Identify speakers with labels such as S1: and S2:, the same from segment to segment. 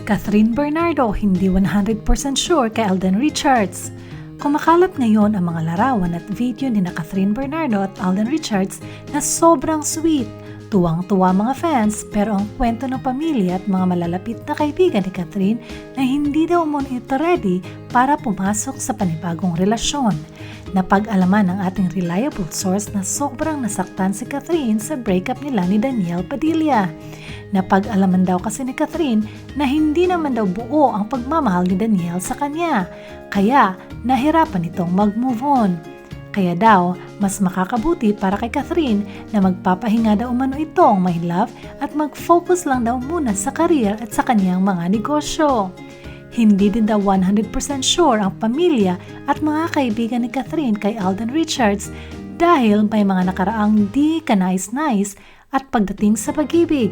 S1: Catherine Bernardo hindi 100% sure kay Alden Richards. Kumakalat ngayon ang mga larawan at video ni Catherine Bernardo at Alden Richards na sobrang sweet. Tuwang-tuwa mga fans, pero ang kwento ng pamilya at mga malalapit na kaibigan ni Catherine na hindi daw muna ito ready para pumasok sa panibagong relasyon. Napag-alaman ng ating reliable source na sobrang nasaktan si Catherine sa breakup nila ni Danielle Padilla. Napag-alaman daw kasi ni Catherine na hindi naman daw buo ang pagmamahal ni Danielle sa kanya, kaya nahirapan itong mag-move on. Kaya daw, mas makakabuti para kay Catherine na magpapahinga daw umano itong my love at mag-focus lang daw muna sa career at sa kanyang mga negosyo. Hindi din daw 100% sure ang pamilya at mga kaibigan ni Catherine kay Alden Richards dahil may mga nakaraang di kanais-nais at pagdating sa pag-ibig.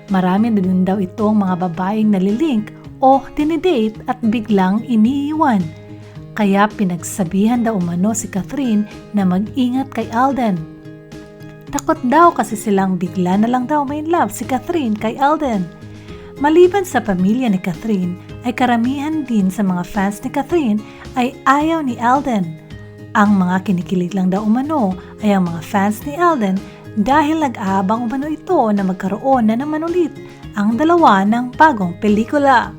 S1: Marami na din daw itong mga babaeng nalilink o dinidate at biglang iniiwan. Kaya pinagsabihan daw umano si Catherine na mag-ingat kay Alden. Takot daw kasi silang bigla na lang daw may love si Catherine kay Alden. Maliban sa pamilya ni Catherine, ay karamihan din sa mga fans ni Catherine ay ayaw ni Alden. Ang mga kinikilig lang daw umano ay ang mga fans ni Alden dahil nag-aabang umano ito na magkaroon na naman ulit ang dalawa ng bagong pelikula.